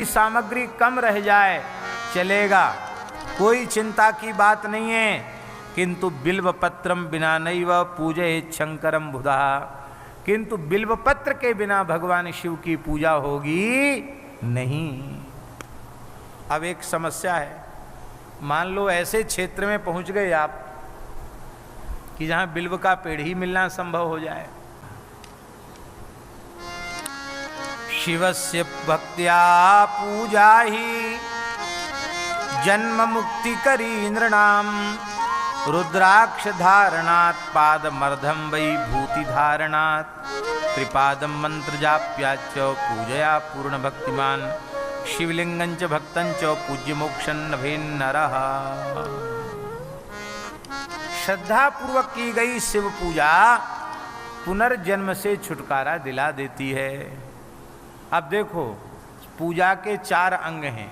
सामग्री कम रह जाए चलेगा, कोई चिंता की बात नहीं है। किंतु बिल्वपत्रम बिना नैव पूजयेत् शंकरम बुधा, किंतु बिल्वपत्र के बिना भगवान शिव की पूजा होगी नहीं। अब एक समस्या है, मान लो ऐसे क्षेत्र में पहुंच गए आप कि जहां बिल्व का पेड़ ही मिलना संभव हो जाए। शिवस्य भक्त्या पूजा ही जन्म मुक्ति करी नृणाम, रुद्राक्ष धारणात् पादमर्धम वै भूति धारणात्, त्रिपादम मंत्र जाप्याच पूजया पूर्ण भक्तिमान, शिवलिंगंच भक्तंच पूज्य मोक्षं नभेन्नरः। श्रद्धा पूर्वक की गई शिव पूजा पुनर्जन्म से छुटकारा दिला देती है। अब देखो, पूजा के 4 अंग हैं,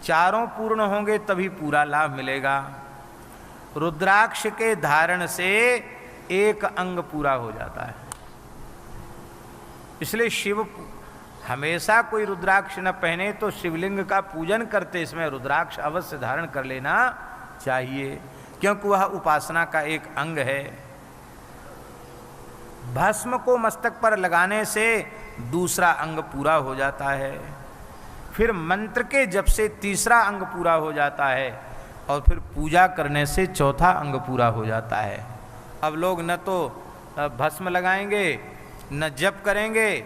चारों पूर्ण होंगे तभी पूरा लाभ मिलेगा। रुद्राक्ष के धारण से एक अंग पूरा हो जाता है, इसलिए शिव हमेशा कोई रुद्राक्ष न पहने तो शिवलिंग का पूजन करते इसमें रुद्राक्ष अवश्य धारण कर लेना चाहिए, क्योंकि वह उपासना का एक अंग है। भस्म को मस्तक पर लगाने से दूसरा अंग पूरा हो जाता है, फिर मंत्र के जप से तीसरा अंग पूरा हो जाता है, और फिर पूजा करने से चौथा अंग पूरा हो जाता है। अब लोग न तो भस्म लगाएंगे, न जप करेंगे,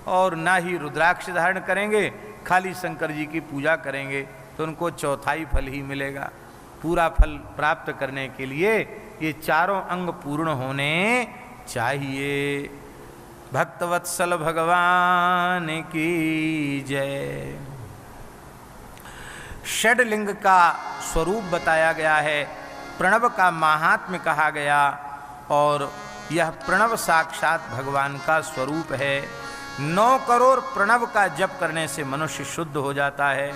और ना ही रुद्राक्ष धारण करेंगे, खाली शंकर जी की पूजा करेंगे, तो उनको चौथाई फल ही मिलेगा। पूरा फल प्राप्त करने के लिए ये चारों अंग पूर्ण होने चाहिए। भक्तवत्सल भगवान की जय। षडलिंग का स्वरूप बताया गया है, प्रणव का महात्म्य कहा गया, और यह प्रणव साक्षात भगवान का स्वरूप है। 9 करोड़ प्रणव का जप करने से मनुष्य शुद्ध हो जाता है।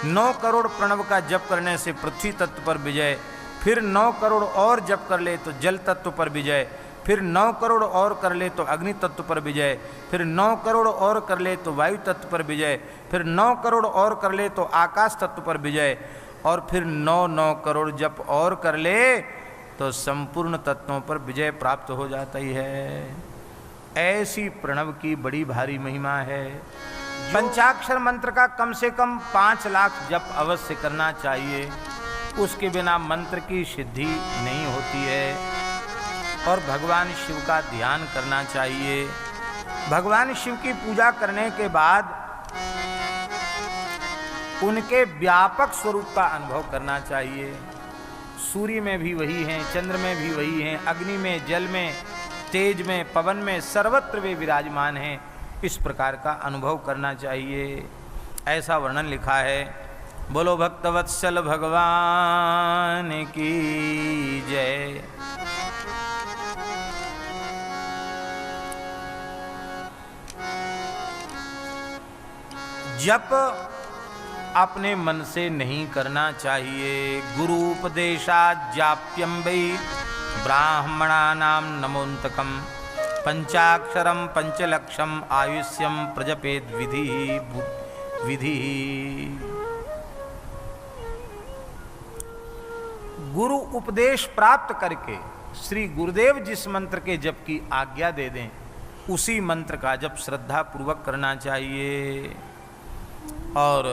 9 करोड़ प्रणव का जप करने से पृथ्वी तत्व पर विजय, फिर 9 करोड़ और जप कर ले तो जल तत्व पर विजय, फिर 9 करोड़ और कर ले तो अग्नि तत्व पर विजय, फिर 9 करोड़ और कर ले तो वायु तत्व पर विजय, फिर 9 करोड़ और कर ले तो आकाश तत्व पर विजय, और फिर 9 करोड़ जप और कर ले तो संपूर्ण तत्वों पर विजय प्राप्त हो जाता ही है। ऐसी प्रणव की बड़ी भारी महिमा है। पंचाक्षर मंत्र का कम से कम 5 लाख जप अवश्य करना चाहिए, उसके बिना मंत्र की सिद्धि नहीं होती है। और भगवान शिव का ध्यान करना चाहिए। भगवान शिव की पूजा करने के बाद उनके व्यापक स्वरूप का अनुभव करना चाहिए। सूर्य में भी वही हैं, चंद्र में भी वही हैं, अग्नि में, जल में, तेज में, पवन में, सर्वत्र वे विराजमान हैं। इस प्रकार का अनुभव करना चाहिए, ऐसा वर्णन लिखा है। बोलो भक्तवत्सल भगवान की जय। जप अपने मन से नहीं करना चाहिए। गुरु उपदेशात् जाप्यम वै ब्राह्मणानां नमोन्तकम्, पंचाक्षरम पंचलक्षम आयुष्यम प्रजपेद विधि। गुरु उपदेश प्राप्त करके श्री गुरुदेव जिस मंत्र के जप की आज्ञा दे दें, उसी मंत्र का जप श्रद्धा पूर्वक करना चाहिए। और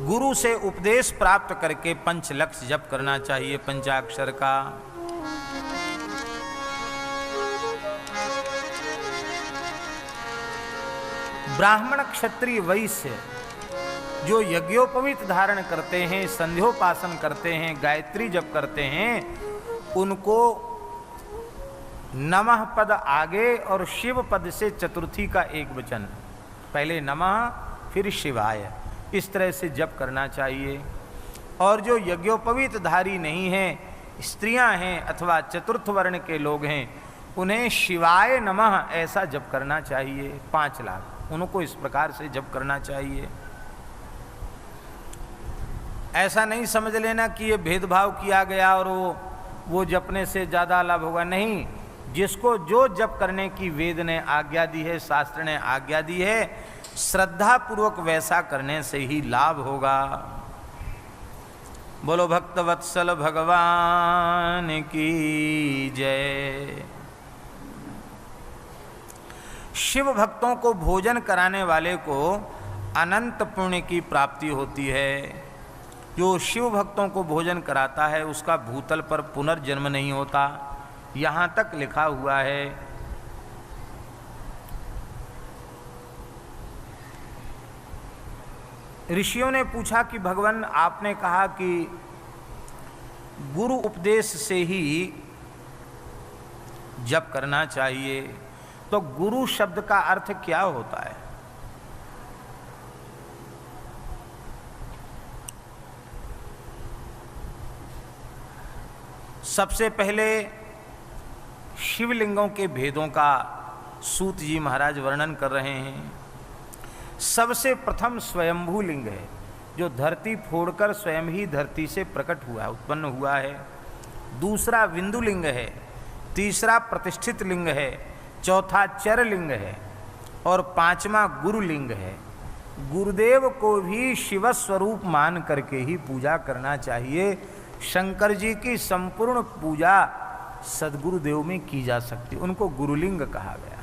गुरु से उपदेश प्राप्त करके पंचलक्ष जप करना चाहिए पंचाक्षर का। ब्राह्मण क्षत्रिय वैश्य जो यज्ञोपवीत धारण करते हैं, संध्योपासन करते हैं, गायत्री जप करते हैं, उनको नमः पद आगे और शिव पद से चतुर्थी का एक वचन, पहले नमः फिर शिवाय, इस तरह से जप करना चाहिए। और जो यज्ञोपवीत धारी नहीं हैं, स्त्रियां हैं अथवा चतुर्थ वर्ण के लोग हैं, उन्हें शिवाय नमः ऐसा जप करना चाहिए। 5 लाख उनको इस प्रकार से जप करना चाहिए। ऐसा नहीं समझ लेना कि ये भेदभाव किया गया और वो जपने से ज़्यादा लाभ होगा। नहीं, जिसको जो जप करने की वेद ने आज्ञा दी है, शास्त्र ने आज्ञा दी है, श्रद्धा पूर्वक वैसा करने से ही लाभ होगा। बोलो भक्तवत्सल भगवान की जय। शिव भक्तों को भोजन कराने वाले को अनंत पुण्य की प्राप्ति होती है। जो शिव भक्तों को भोजन कराता है उसका भूतल पर पुनर्जन्म नहीं होता, यहाँ तक लिखा हुआ है। ऋषियों ने पूछा कि भगवान आपने कहा कि गुरु उपदेश से ही जप करना चाहिए, तो गुरु शब्द का अर्थ क्या होता है? सबसे पहले शिवलिंगों के भेदों का सूत जी महाराज वर्णन कर रहे हैं। सबसे प्रथम स्वयंभू लिंग है, जो धरती फोड़कर स्वयं ही धरती से प्रकट हुआ, उत्पन्न हुआ है। दूसरा विंदु लिंग है, तीसरा प्रतिष्ठित लिंग है, चौथा चर लिंग है और पांचवा गुरु लिंग है। गुरुदेव को भी शिव स्वरूप मान करके ही पूजा करना चाहिए। शंकर जी की संपूर्ण पूजा सद्गुरुदेव में की जा सकती, उनको गुरुलिंग कहा गया।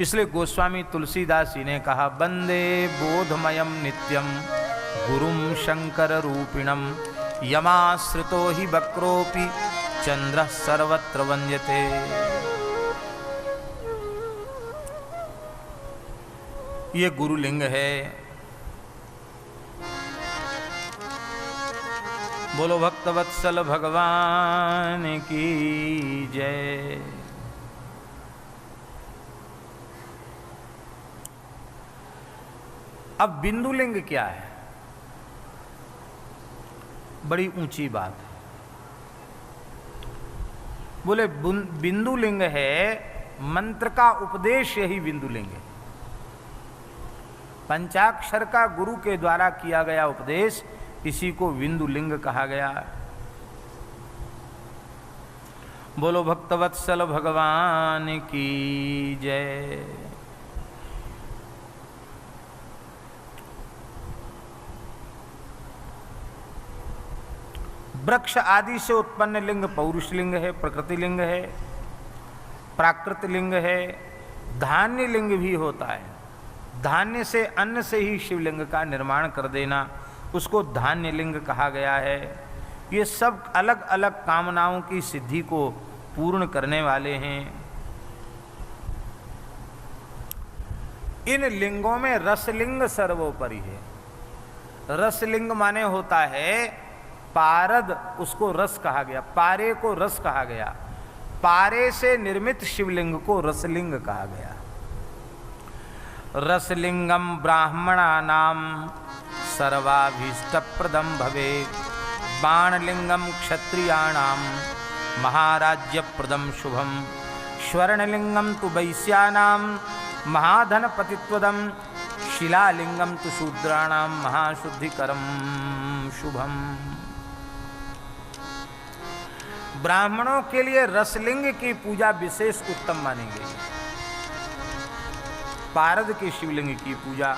इसलिए गोस्वामी तुलसीदास जी ने कहा, वंदे बोधमयम नित्यम गुरुम शंकर रूपिणम यमाश्रितो हि वक्रोपि चंद्र सर्वत्र वंद्यते। ये गुरुलिंग है। बोलो भक्तवत्सल भगवान की जय। अब बिंदुलिंग क्या है? बड़ी ऊंची बात है। बोले बिंदुलिंग है, मंत्र का उपदेश यही बिंदुलिंग है। पंचाक्षर का गुरु के द्वारा किया गया उपदेश, इसी को बिंदुलिंग कहा गया। बोलो भक्तवत्सल भगवान की जय। वृक्ष आदि से उत्पन्न लिंग पौरुष लिंग है, प्रकृति लिंग है, प्राकृत लिंग है, धान्य लिंग भी होता है। धान्य से, अन्न से ही शिवलिंग का निर्माण कर देना, उसको धान्य लिंग कहा गया है। ये सब अलग अलग कामनाओं की सिद्धि को पूर्ण करने वाले हैं। इन लिंगों में रसलिंग सर्वोपरि है। रसलिंग माने होता है पारद, उसको रस कहा गया, पारे को रस कहा गया। पारे से निर्मित शिवलिंग को रसलिंग कहा गया। रसलिंगम ब्राह्मणानाम सर्वाभीष्टप्रदम भवेत्, बाणलिंगम क्षत्रियाणाम महाराज्यप्रदम शुभम, स्वर्णलिंगम तु वैश्यानाम महाधनपतित्वदम, शिलालिंगम तु शूद्राणाम महाशुद्धिकरम शुभम। ब्राह्मणों के लिए रसलिंग की पूजा विशेष उत्तम मानी गई। पारद के शिवलिंग की पूजा,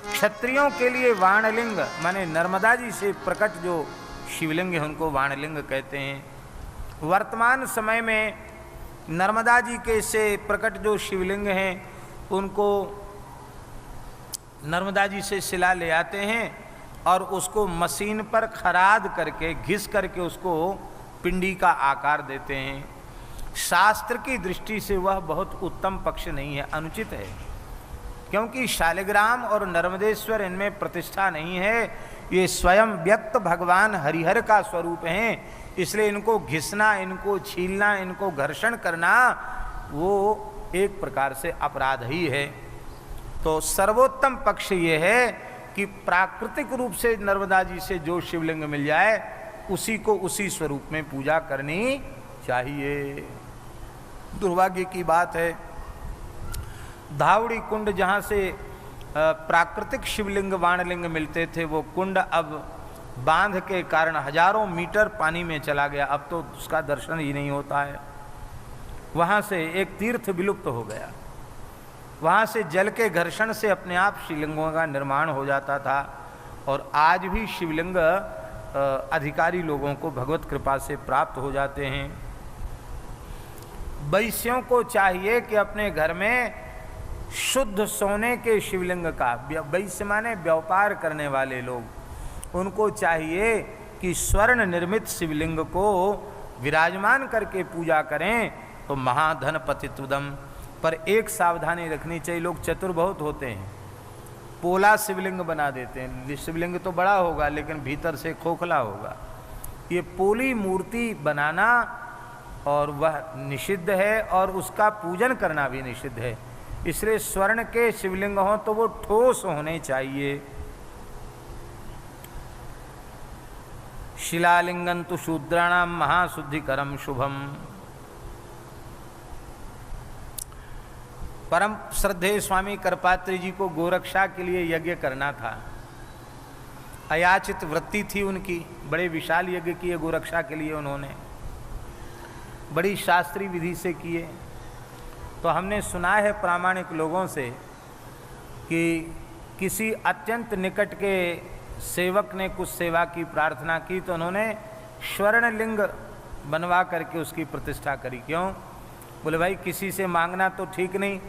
क्षत्रियों के लिए वाणलिंग माने नर्मदा जी से प्रकट जो शिवलिंग है उनको वाणलिंग कहते हैं। वर्तमान समय में नर्मदा जी के से प्रकट जो शिवलिंग हैं उनको नर्मदा जी से शिला ले आते हैं और उसको मशीन पर खराद करके, घिस करके उसको पिंडी का आकार देते हैं। शास्त्र की दृष्टि से वह बहुत उत्तम पक्ष नहीं है, अनुचित है, क्योंकि शालिग्राम और नर्मदेश्वर इनमें प्रतिष्ठा नहीं है। ये स्वयं व्यक्त भगवान हरिहर का स्वरूप हैं, इसलिए इनको घिसना, इनको छीलना, इनको घर्षण करना वो एक प्रकार से अपराध ही है। तो सर्वोत्तम पक्ष ये है कि प्राकृतिक रूप से नर्मदा जी से जो शिवलिंग मिल जाए उसी को उसी स्वरूप में पूजा करनी चाहिए। दुर्भाग्य की बात है, धावड़ी कुंड जहाँ से प्राकृतिक शिवलिंग वाणलिंग मिलते थे, वो कुंड अब बांध के कारण हजारों मीटर पानी में चला गया। अब तो उसका दर्शन ही नहीं होता है। वहाँ से एक तीर्थ विलुप्त हो गया। वहाँ से जल के घर्षण से अपने आप शिवलिंगों का निर्माण हो जाता था और आज भी शिवलिंग अधिकारी लोगों को भगवत कृपा से प्राप्त हो जाते हैं। वैश्यों को चाहिए कि अपने घर में शुद्ध सोने के शिवलिंग का, वैश्य माने व्यापार करने वाले लोग, उनको चाहिए कि स्वर्ण निर्मित शिवलिंग को विराजमान करके पूजा करें तो महाधन पतित्वदम। पर एक सावधानी रखनी चाहिए, लोग चतुर बहुत होते हैं, पोला शिवलिंग बना देते हैं। शिवलिंग तो बड़ा होगा लेकिन भीतर से खोखला होगा। ये पोली मूर्ति बनाना और वह निषिद्ध है और उसका पूजन करना भी निषिद्ध है। इसलिए स्वर्ण के शिवलिंग हों तो वो ठोस होने चाहिए। शिलालिंगं तु शूद्राणाम महाशुद्धिकरम शुभम। परम श्रद्धेय स्वामी करपात्री जी को गोरक्षा के लिए यज्ञ करना था। अयाचित वृत्ति थी उनकी, बड़े विशाल यज्ञ किए गोरक्षा के लिए उन्होंने, बड़ी शास्त्रीय विधि से किए। तो हमने सुना है प्रामाणिक लोगों से कि किसी अत्यंत निकट के सेवक ने कुछ सेवा की प्रार्थना की तो उन्होंने स्वर्णलिंग बनवा करके उसकी प्रतिष्ठा करी। क्यों? बोले भाई किसी से मांगना तो ठीक नहीं,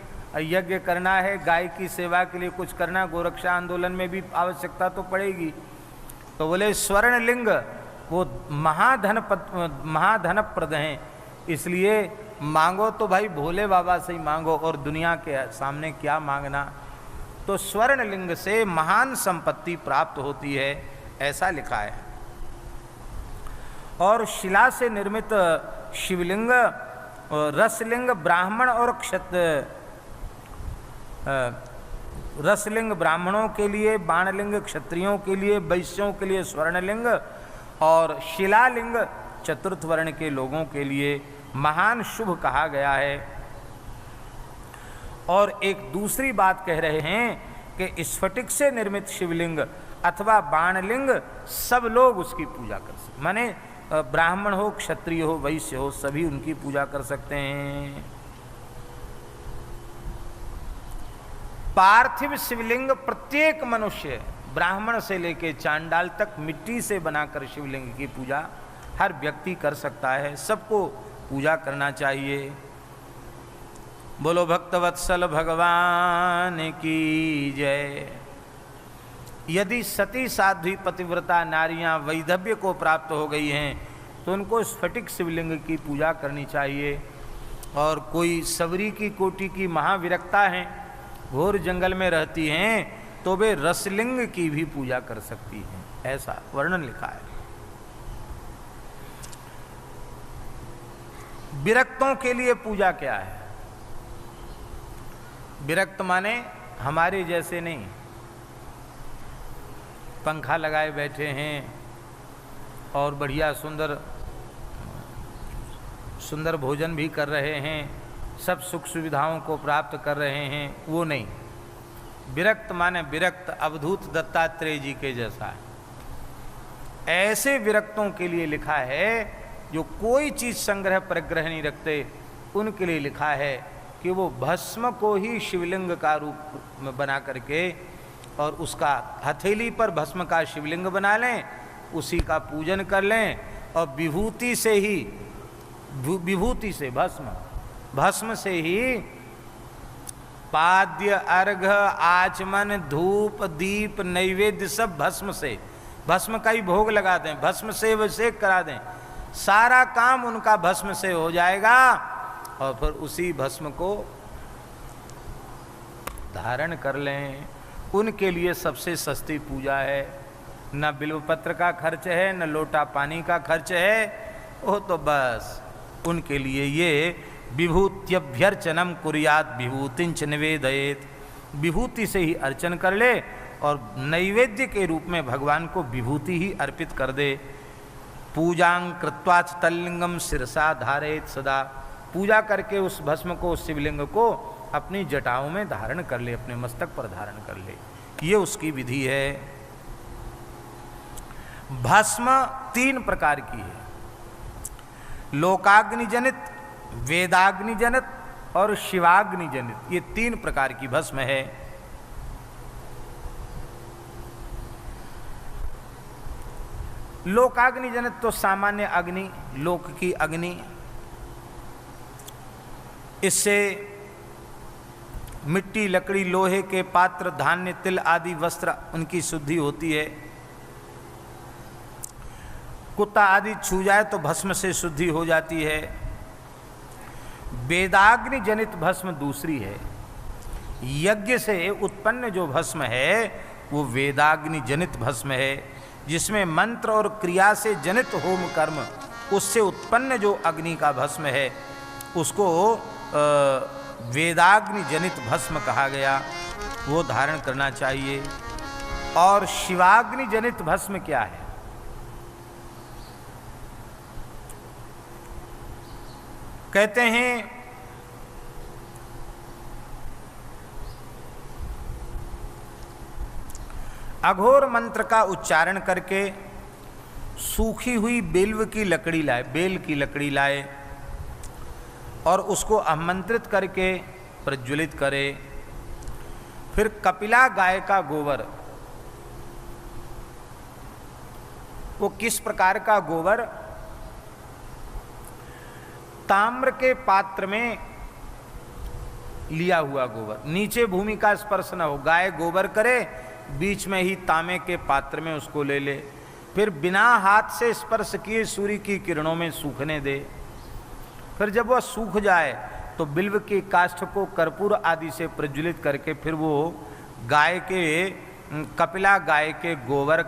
यज्ञ करना है, गाय की सेवा के लिए कुछ करना, गोरक्षा आंदोलन में भी आवश्यकता तो पड़ेगी। तो बोले स्वर्णलिंग वो महाधनप्रद हैं, इसलिए मांगो तो भाई भोले बाबा से ही मांगो और दुनिया के सामने क्या मांगना। तो स्वर्णलिंग से महान संपत्ति प्राप्त होती है, ऐसा लिखा है। और शिला से निर्मित शिवलिंग, रसलिंग ब्राह्मण और रसलिंग ब्राह्मणों के लिए, बाणलिंग क्षत्रियों के लिए, वैश्यों के लिए स्वर्णलिंग और शिलालिंग चतुर्थ वर्ण के लोगों के लिए महान शुभ कहा गया है। और एक दूसरी बात कह रहे हैं कि स्फटिक से निर्मित शिवलिंग अथवा बाणलिंग सब लोग उसकी पूजा कर सकते, माने ब्राह्मण हो, क्षत्रिय हो, वैश्य हो, सभी उनकी पूजा कर सकते हैं। पार्थिव शिवलिंग प्रत्येक मनुष्य, ब्राह्मण से लेकर चांडाल तक, मिट्टी से बनाकर शिवलिंग की पूजा हर व्यक्ति कर सकता है, सबको पूजा करना चाहिए। बोलो भक्तवत्सल भगवान की जय। यदि सती साध्वी पतिव्रता नारियां वैधव्य को प्राप्त हो गई हैं तो उनको स्फटिक शिवलिंग की पूजा करनी चाहिए। और कोई सबरी की कोटि की महाविरक्ता हैं, घोर जंगल में रहती हैं, तो वे रसलिंग की भी पूजा कर सकती हैं, ऐसा वर्णन लिखा है। विरक्तों के लिए पूजा क्या है? विरक्त माने हमारे जैसे नहीं, पंखा लगाए बैठे हैं और बढ़िया सुंदर सुंदर भोजन भी कर रहे हैं, सब सुख सुविधाओं को प्राप्त कर रहे हैं, वो नहीं। विरक्त माने विरक्त अवधूत दत्तात्रेय जी के जैसा। ऐसे विरक्तों के लिए लिखा है जो कोई चीज संग्रह परिग्रह नहीं रखते, उनके लिए लिखा है कि वो भस्म को ही शिवलिंग का रूप में बना करके और उसका हथेली पर भस्म का शिवलिंग बना लें, उसी का पूजन कर लें और विभूति से ही, विभूति से भस्म से ही पाद्य अर्घ आचमन धूप दीप नैवेद्य सब भस्म से, भस्म का ही भोग लगा दें, भस्म से अभिषेक करा दें, सारा काम उनका भस्म से हो जाएगा। और फिर उसी भस्म को धारण कर लें। उनके लिए सबसे सस्ती पूजा है, न बिल्वपत्र का खर्च है, न लोटा पानी का खर्च है, वो तो बस उनके लिए ये विभूत्यभ्यर्चनम कुर्यात विभूतिंच निवेदयेत, विभूति से ही अर्चन कर ले और नैवेद्य के रूप में भगवान को विभूति ही अर्पित कर दे। पूजां कृत्वा तल्लिंगम शिरसा धारेत सदा, पूजा करके उस भस्म को, उस शिवलिंग को अपनी जटाओं में धारण कर ले, अपने मस्तक पर धारण कर ले, ये उसकी विधि है। भस्म 3 प्रकार की है। लोकाग्नि जनित वेदाग्नि जनित और शिवाग्नि जनित, ये 3 प्रकार की भस्म है। लोकाग्नि जनित तो सामान्य अग्नि, लोक की अग्नि, इससे मिट्टी, लकड़ी, लोहे के पात्र, धान्य, तिल आदि वस्त्र उनकी शुद्धि होती है। कुत्ता आदि छू जाए तो भस्म से शुद्धि हो जाती है। वेदाग्नि जनित भस्म दूसरी है। यज्ञ से उत्पन्न जो भस्म है वो वेदाग्नि जनित भस्म है, जिसमें मंत्र और क्रिया से जनित होम कर्म, उससे उत्पन्न जो अग्नि का भस्म है उसको वेदाग्नि जनित भस्म कहा गया, वो धारण करना चाहिए। और शिवाग्नि जनित भस्म क्या है? कहते हैं अघोर मंत्र का उच्चारण करके सूखी हुई बेल की लकड़ी लाए और उसको आमंत्रित करके प्रज्वलित करे। फिर कपिला गाय का गोबर, वो किस प्रकार का गोबर? ताम्र के पात्र में लिया हुआ गोबर, नीचे भूमि का स्पर्श न हो। गाय गोबर करे, बीच में ही तांबे के पात्र में उसको ले ले, फिर बिना हाथ से स्पर्श किए सूर्य की किरणों में सूखने दे। फिर जब वह सूख जाए तो बिल्व की काष्ठ को कर्पूर आदि से प्रज्वलित करके फिर वो कपिला गाय के गोबर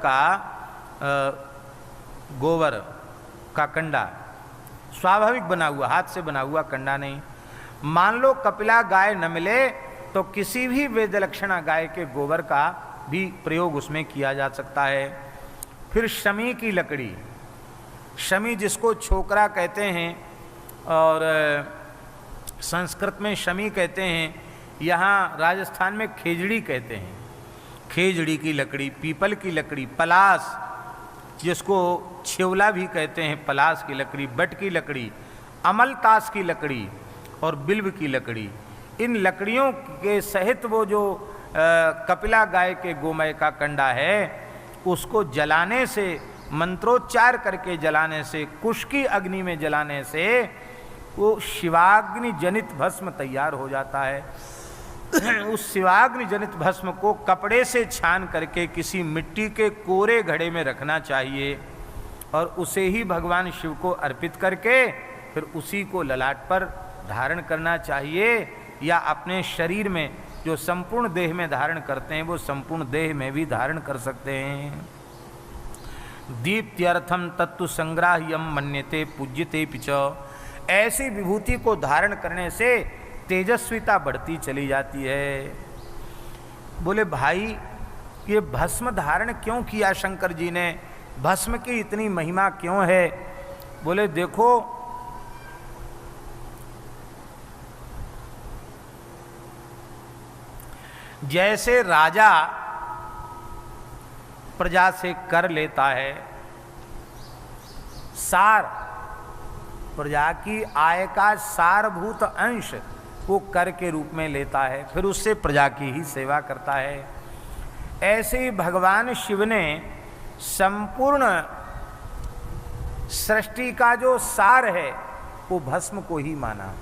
का कंडा, स्वाभाविक बना हुआ, हाथ से बना हुआ कंडा नहीं। मान लो कपिला गाय न मिले तो किसी भी वेदलक्षणा गाय के गोबर का भी प्रयोग उसमें किया जा सकता है। फिर शमी की लकड़ी, शमी जिसको छोकरा कहते हैं और संस्कृत में शमी कहते हैं, यहाँ राजस्थान में खेजड़ी कहते हैं। खेजड़ी की लकड़ी, पीपल की लकड़ी, पलास जिसको छेवला भी कहते हैं, पलास की लकड़ी, बट की लकड़ी, अमलतास की लकड़ी और बिल्व की लकड़ी, इन लकड़ियों के सहित वो जो कपिला गाय के गोमय का कंडा है उसको जलाने से, मंत्रोच्चार करके जलाने से, कुश की अग्नि में जलाने से वो शिवाग्नि जनित भस्म तैयार हो जाता है। उस शिवाग्नि जनित भस्म को कपड़े से छान करके किसी मिट्टी के कोरे घड़े में रखना चाहिए और उसे ही भगवान शिव को अर्पित करके फिर उसी को ललाट पर धारण करना चाहिए, या अपने शरीर में जो संपूर्ण देह में धारण करते हैं वो संपूर्ण देह में भी धारण कर सकते हैं। दीप्त्यर्थम तत्व संग्राह्यम मन्यते पूज्यते पिच, ऐसी विभूति को धारण करने से तेजस्विता बढ़ती चली जाती है। बोले भाई ये भस्म धारण क्यों किया शंकर जी ने, भस्म की इतनी महिमा क्यों है? बोले देखो जैसे राजा प्रजा से कर लेता है, सार प्रजा की आय का सारभूत अंश वो कर के रूप में लेता है, फिर उससे प्रजा की ही सेवा करता है। ऐसे ही भगवान शिव ने संपूर्ण सृष्टि का जो सार है वो भस्म को ही माना।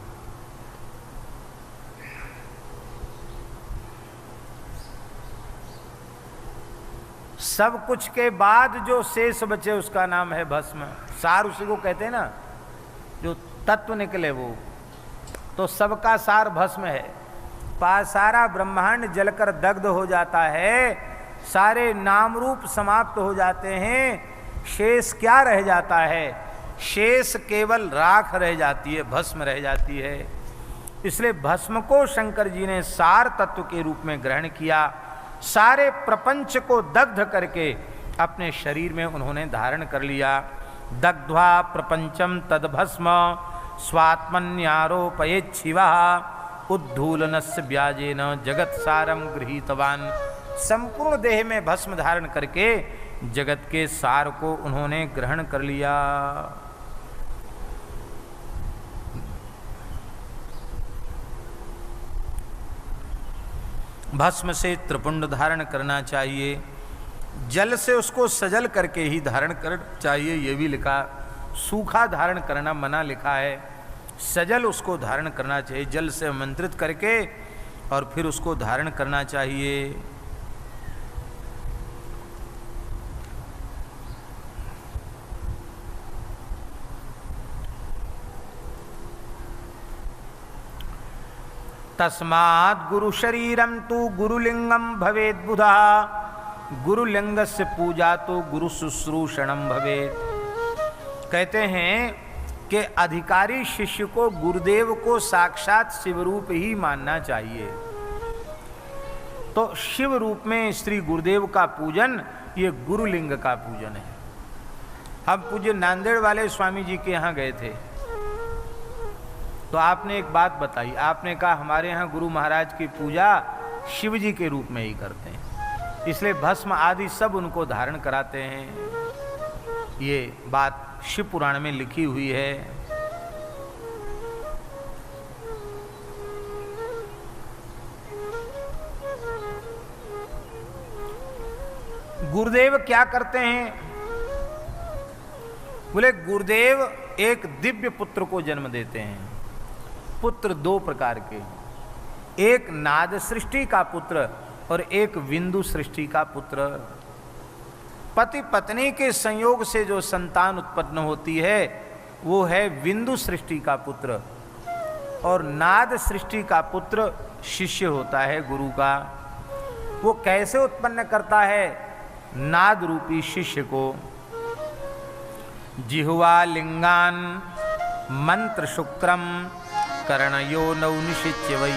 सब कुछ के बाद जो शेष बचे उसका नाम है भस्म। सार उसी को कहते हैं ना, जो तत्व निकले वो, तो सबका सार भस्म है। सारा ब्रह्मांड जलकर दग्ध हो जाता है, सारे नाम रूप समाप्त हो जाते हैं, शेष क्या रह जाता है? शेष केवल राख रह जाती है, भस्म रह जाती है। इसलिए भस्म को शंकर जी ने सार तत्व के रूप में ग्रहण किया, सारे प्रपंच को दग्ध करके अपने शरीर में उन्होंने धारण कर लिया। दग्ध्वा प्रपंचम तद्भस्म स्वात्मन्यारोपयेत् शिवः उद्धूलनस्य व्याजेन जगत सारम गृहीतवान। संपूर्ण देह में भस्म धारण करके जगत के सार को उन्होंने ग्रहण कर लिया। भस्म से त्रिपुंड धारण करना चाहिए, जल से उसको सजल करके ही धारण कर चाहिए, ये भी लिखा। सूखा धारण करना मना लिखा है, सजल उसको धारण करना चाहिए, जल से मंत्रित करके और फिर उसको धारण करना चाहिए। तस्मात् गुरु शरीरम तो गुरुलिंगम भवेद बुधा, गुरुलिंग से पूजा तो गुरु शुश्रूषणम भवेद। कहते हैं कि अधिकारी शिष्य को गुरुदेव को साक्षात शिवरूप ही मानना चाहिए। तो शिव रूप में श्री गुरुदेव का पूजन ये गुरुलिंग का पूजन है। हम पूज्य नांदेड़ वाले स्वामी जी के यहाँ गए थे, तो आपने एक बात बताई, आपने कहा हमारे यहाँ गुरु महाराज की पूजा शिव जी के रूप में ही करते हैं, इसलिए भस्म आदि सब उनको धारण कराते हैं। ये बात शिव पुराण में लिखी हुई है। गुरुदेव क्या करते हैं? बोले गुरुदेव एक दिव्य पुत्र को जन्म देते हैं। पुत्र दो प्रकार के, एक नाद सृष्टि का पुत्र और एक विंदु सृष्टि का पुत्र। पति पत्नी के संयोग से जो संतान उत्पन्न होती है वो है विंदु सृष्टि का पुत्र, और नाद सृष्टि का पुत्र शिष्य होता है गुरु का। वो कैसे उत्पन्न करता है? नाद रूपी शिष्य को। जिह्वा लिंगान मंत्र शुक्रम कर्णयो नौ निशिच्य वै,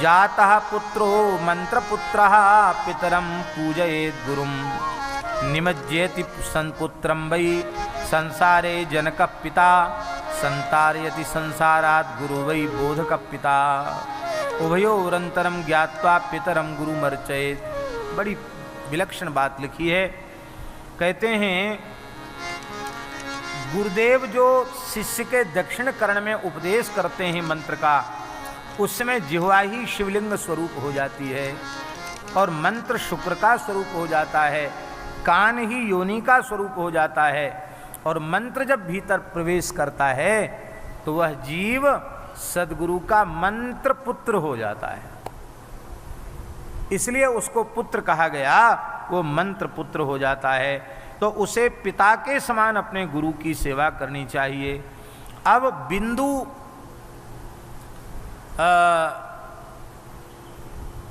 जातः पुत्रो मंत्रपुत्रः पितरं पूजयेत् गुरुं, निमज्जेति संपुत्रं वै संसारे जनकः पिता, संतारयति संसारात् गुरु वै बोधकः पिता, उभयोरन्तरं ज्ञात्वा पितरं गुरुमर्चयेत्। बड़ी विलक्षण बात लिखी है। कहते हैं गुरुदेव जो शिष्य के दक्षिण कर्ण में उपदेश करते हैं मंत्र का, उस समय जिह्वा ही शिवलिंग स्वरूप हो जाती है और मंत्र शुक्र का स्वरूप हो जाता है, कान ही योनि का स्वरूप हो जाता है, और मंत्र जब भीतर प्रवेश करता है तो वह जीव सद्गुरु का मंत्र पुत्र हो जाता है। इसलिए उसको पुत्र कहा गया, वो मंत्र पुत्र हो जाता है। तो उसे पिता के समान अपने गुरु की सेवा करनी चाहिए। अब बिंदु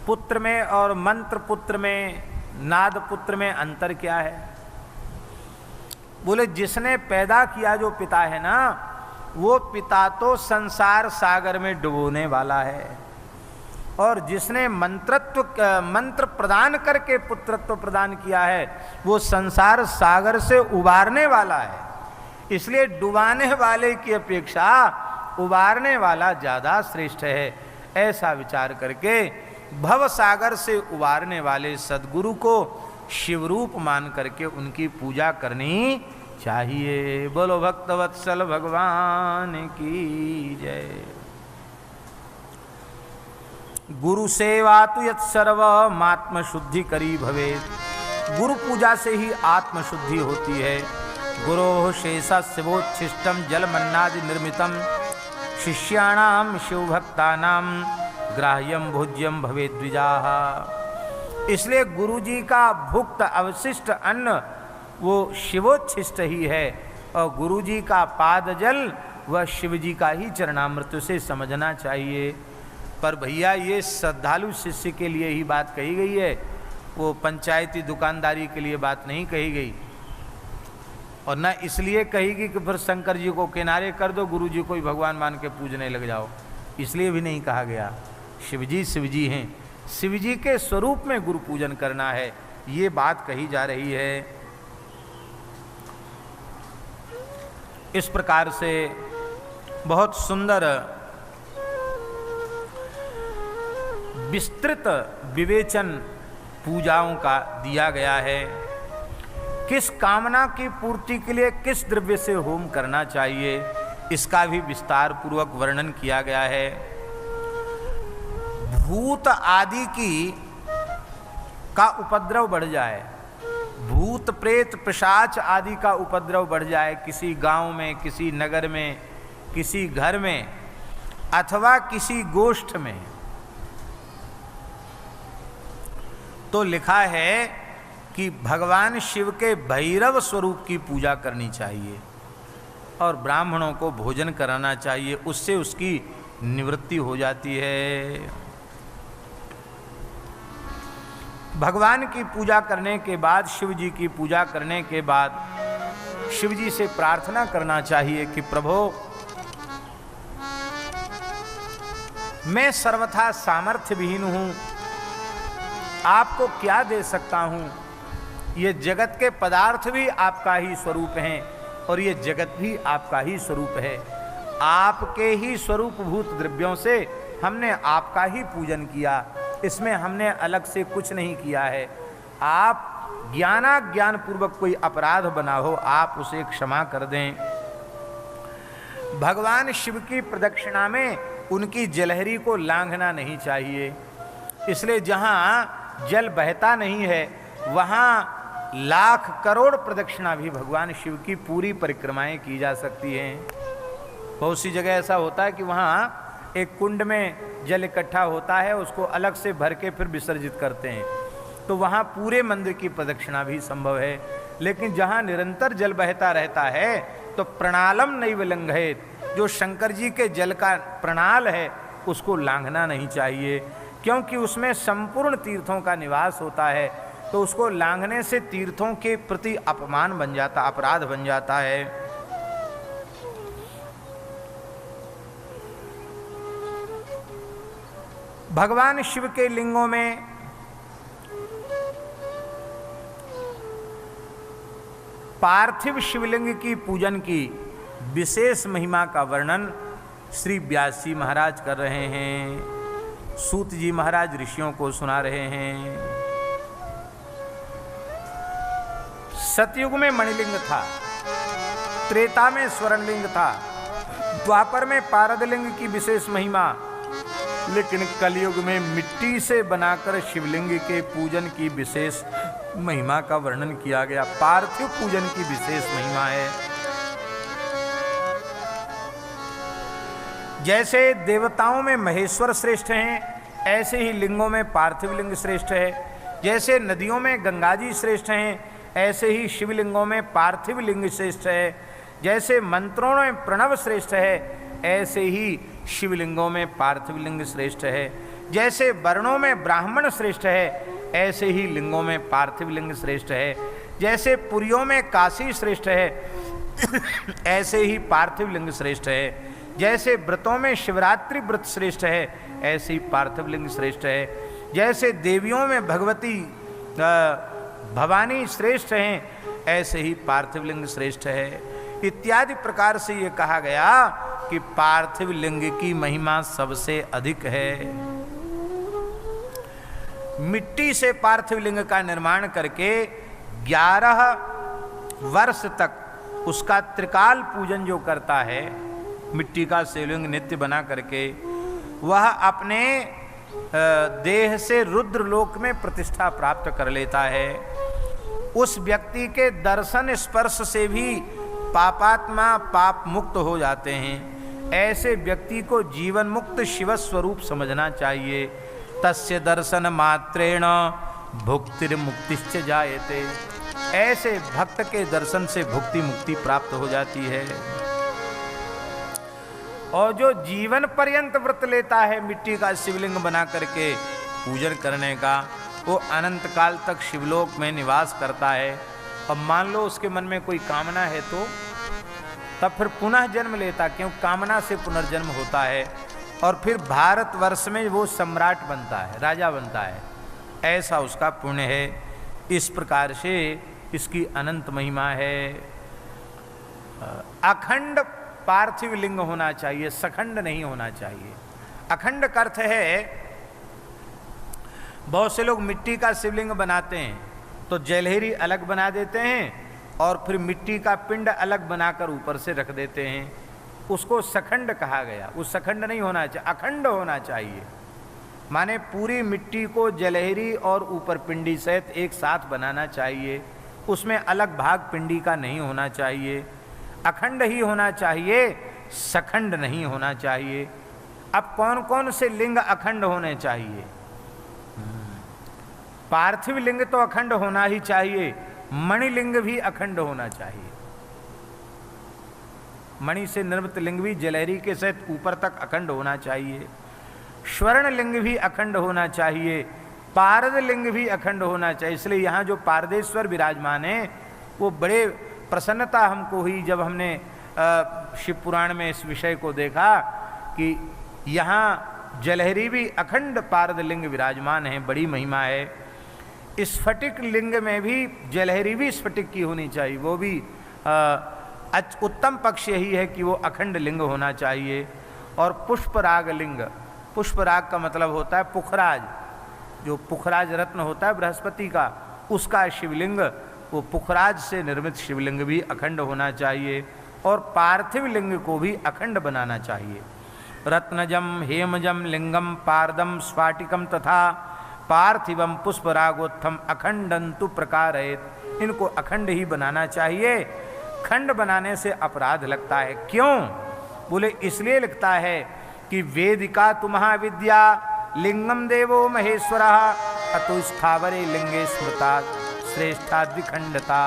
पुत्र में और मंत्र पुत्र में, नाद पुत्र में अंतर क्या है? बोले जिसने पैदा किया जो पिता है ना, वो पिता तो संसार सागर में डुबोने वाला है, और जिसने मंत्र प्रदान करके पुत्रत्व प्रदान किया है वो संसार सागर से उबारने वाला है। इसलिए डुबाने वाले की अपेक्षा उबारने वाला ज़्यादा श्रेष्ठ है। ऐसा विचार करके भव सागर से उबारने वाले सद्गुरु को शिवरूप मान करके उनकी पूजा करनी चाहिए। बोलो भक्तवत्सल भगवान की जय। गुरु सेवा तो यत् सर्वमात्म शुद्धि करी भवे। गुरु पूजा से ही आत्म शुद्धि होती है। गुरो शेषा शिवोच्छिष्टम जल मन्नादि निर्मितम, शिष्याणाम शिवभक्तानाम ग्राह्यम भोज्यम भवे द्विजाः। इसलिए गुरु जी का भुक्त अवशिष्ट अन्न वो शिवोच्छिष्ट ही है, और गुरु जी का पाद जल वह शिव जी का ही चरणामृत से समझना चाहिए। पर भैया ये श्रद्धालु शिष्य के लिए ही बात कही गई है, वो पंचायती दुकानदारी के लिए बात नहीं कही गई। और न इसलिए कहेगी कि फिर शंकर जी को किनारे कर दो, गुरु जी को ही भगवान मान के पूजने लग जाओ, इसलिए भी नहीं कहा गया। शिवजी हैं, शिवजी के स्वरूप में गुरु पूजन करना है, ये बात कही जा रही है। इस प्रकार से बहुत सुंदर विस्तृत विवेचन पूजाओं का दिया गया है। किस कामना की पूर्ति के लिए किस द्रव्य से होम करना चाहिए, इसका भी विस्तार पूर्वक वर्णन किया गया है। भूत आदि का उपद्रव बढ़ जाए, भूत प्रेत पिशाच आदि का उपद्रव बढ़ जाए किसी गांव में, किसी नगर में, किसी घर में अथवा किसी गोष्ठ में, तो लिखा है कि भगवान शिव के भैरव स्वरूप की पूजा करनी चाहिए और ब्राह्मणों को भोजन कराना चाहिए, उससे उसकी निवृत्ति हो जाती है। भगवान की पूजा करने के बाद, शिव जी की पूजा करने के बाद शिव जी से प्रार्थना करना चाहिए कि प्रभु मैं सर्वथा सामर्थ्य विहीन हूं, आपको क्या दे सकता हूं, ये जगत के पदार्थ भी आपका ही स्वरूप हैं और ये जगत भी आपका ही स्वरूप है, आपके ही स्वरूप भूत द्रव्यों से हमने आपका ही पूजन किया, इसमें हमने अलग से कुछ नहीं किया है। आप ज्ञान पूर्वक कोई अपराध बना हो, आप उसे क्षमा कर दें। भगवान शिव की प्रदक्षिणा में उनकी जलहरी को लांघना नहीं चाहिए, इसलिए जहाँ जल बहता नहीं है वहाँ लाख करोड़ प्रदक्षिणा भी भगवान शिव की पूरी परिक्रमाएं की जा सकती हैं। बहुत सी जगह ऐसा होता है कि वहाँ एक कुंड में जल इकट्ठा होता है, उसको अलग से भर के फिर विसर्जित करते हैं, तो वहाँ पूरे मंदिर की प्रदक्षिणा भी संभव है। लेकिन जहाँ निरंतर जल बहता रहता है तो प्रणालम नैव लंघयेत, जो शंकर जी के जल का प्रणाल है उसको लांघना नहीं चाहिए, क्योंकि उसमें संपूर्ण तीर्थों का निवास होता है, तो उसको लांघने से तीर्थों के प्रति अपमान बन जाता, अपराध बन जाता है। भगवान शिव के लिंगों में पार्थिव शिवलिंग की पूजन की विशेष महिमा का वर्णन श्री व्यास जी महाराज कर रहे हैं, सूत जी महाराज ऋषियों को सुना रहे हैं। सतयुग में मणिलिंग था, त्रेता में स्वर्णलिंग था, द्वापर में पारदलिंग की विशेष महिमा, लेकिन कलयुग में मिट्टी से बनाकर शिवलिंग के पूजन की विशेष महिमा का वर्णन किया गया। पार्थिव पूजन की विशेष महिमा है। जैसे देवताओं में महेश्वर श्रेष्ठ हैं, ऐसे ही लिंगों में पार्थिव लिंग श्रेष्ठ है। जैसे नदियों में गंगा जी श्रेष्ठ हैं, ऐसे ही शिवलिंगों में पार्थिव लिंग श्रेष्ठ है। जैसे मंत्रों में प्रणव श्रेष्ठ है, ऐसे ही शिवलिंगों में पार्थिव लिंग श्रेष्ठ है। जैसे वर्णों में ब्राह्मण श्रेष्ठ है, ऐसे ही लिंगों में पार्थिव लिंग श्रेष्ठ है। जैसे पुरियों में काशी श्रेष्ठ है, ऐसे ही पार्थिव लिंग श्रेष्ठ है। जैसे व्रतों में शिवरात्रि व्रत श्रेष्ठ है, ऐसे ही पार्थिव लिंग श्रेष्ठ है। जैसे देवियों में भगवती भवानी श्रेष्ठ हैं, ऐसे ही पार्थिव लिंग श्रेष्ठ है। इत्यादि प्रकार से ये कहा गया कि पार्थिव लिंग की महिमा सबसे अधिक है। मिट्टी से पार्थिव लिंग का निर्माण करके 11 वर्ष तक उसका त्रिकाल पूजन जो करता है, मिट्टी का शिवलिंग नित्य बना करके, वह अपने देह से रुद्र लोक में प्रतिष्ठा प्राप्त कर लेता है। उस व्यक्ति के दर्शन स्पर्श से भी पापात्मा पाप मुक्त हो जाते हैं। ऐसे व्यक्ति को जीवन मुक्त शिव स्वरूप समझना चाहिए। तस्य दर्शन मात्रेण भुक्तिर मुक्तिश्च जायते। ऐसे भक्त के दर्शन से भुक्ति मुक्ति प्राप्त हो जाती है। और जो जीवन पर्यंत व्रत लेता है मिट्टी का शिवलिंग बना करके पूजन करने का, वो अनंत काल तक शिवलोक में निवास करता है। अब मान लो उसके मन में कोई कामना है तो तब फिर पुनः जन्म लेता, क्यों कामना से पुनर्जन्म होता है, और फिर भारतवर्ष में वो सम्राट बनता है, राजा बनता है। ऐसा उसका पुण्य है। इस प्रकार से इसकी अनंत महिमा है। अखंड पार्थिव लिंग होना चाहिए, सखंड नहीं होना चाहिए। अखंड का अर्थ है, बहुत से लोग मिट्टी का शिवलिंग बनाते हैं तो जलहरी अलग बना देते हैं और फिर मिट्टी का पिंड अलग बनाकर ऊपर से रख देते हैं, उसको सखंड कहा गया। वो सखंड नहीं होना चाहिए, अखंड होना चाहिए। माने पूरी मिट्टी को जलहरी और ऊपर पिंडी सहित एक साथ बनाना चाहिए। उसमें अलग भाग पिंडी का नहीं होना चाहिए, अखंड ही होना चाहिए, सखंड नहीं होना चाहिए। अब कौन कौन से लिंग अखंड होने चाहिए? पार्थिव लिंग तो अखंड होना ही चाहिए, मणिलिंग भी अखंड होना चाहिए। मणि से निर्मित लिंग भी जलहरी के सहित ऊपर तक अखंड होना चाहिए। स्वर्ण लिंग भी अखंड होना चाहिए, पारद लिंग भी अखंड होना चाहिए। इसलिए यहाँ जो पारदेश्वर विराजमान है वो बड़े प्रसन्नता हमको हुई जब हमने शिव पुराण में इस विषय को देखा कि यहाँ जलहरी भी अखंड पारद लिंग विराजमान है, बड़ी महिमा है। स्फटिक लिंग में भी जलहरी भी स्फटिक की होनी चाहिए, वो भी उत्तम पक्ष यही है कि वो अखंड लिंग होना चाहिए। और पुष्पराग लिंग, पुष्पराग का मतलब होता है पुखराज, जो पुखराज रत्न होता है बृहस्पति का, उसका शिवलिंग, वो पुखराज से निर्मित शिवलिंग भी अखंड होना चाहिए। और पार्थिव लिंग को भी अखंड बनाना चाहिए। रत्नजम हेमजम लिंगम पारदम स्फाटिकम तथा पार्थिवम पुष्परागोत्थम अखंडंतु प्रकारयेत। इनको अखंड ही बनाना चाहिए, खंड बनाने से अपराध लगता है। क्यों? बोले इसलिए लगता है कि वेदिका तु महाविद्या लिंगम देवो महेश्वरः अतो स्थावरे लिंगे स्मृता श्रेष्ठा द्विखंडता।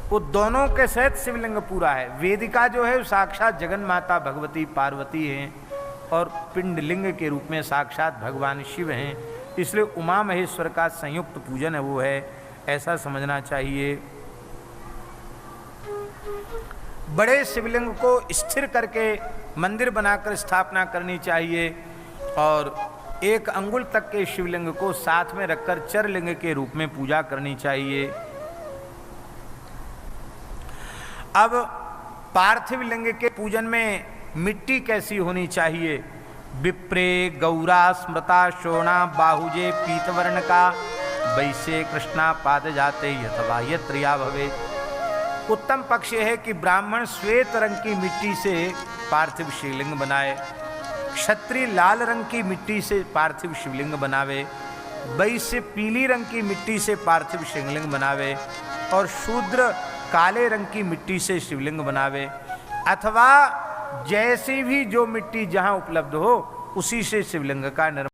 वो दोनों के सहित शिवलिंग पूरा है। वेदिका जो है साक्षात जगन माता भगवती पार्वती हैं और पिंडलिंग के रूप में साक्षात भगवान शिव हैं। इसलिए उमा महेश्वर का संयुक्त पूजन है वो है, ऐसा समझना चाहिए। बड़े शिवलिंग को स्थिर करके मंदिर बनाकर स्थापना करनी चाहिए और 1 अंगुल तक के शिवलिंग को साथ में रखकर चरलिंग के रूप में पूजा करनी चाहिए। अब पार्थिव लिंग के पूजन में मिट्टी कैसी होनी चाहिए? विप्रे गौरा स्मृता शोणा बाहुजे पीतवर्ण का वैसे कृष्णा पाद जाते यथवा यत्रिया भवे। उत्तम पक्ष यह है कि ब्राह्मण श्वेत रंग की मिट्टी से पार्थिव शिवलिंग बनाए, क्षत्रिय लाल रंग की मिट्टी से पार्थिव शिवलिंग बनावे, वैश्य पीली रंग की मिट्टी से पार्थिव शिवलिंग बनावे और शूद्र काले रंग की मिट्टी से शिवलिंग बनावे, अथवा जैसी भी जो मिट्टी जहाँ उपलब्ध हो उसी से शिवलिंग का निर्माण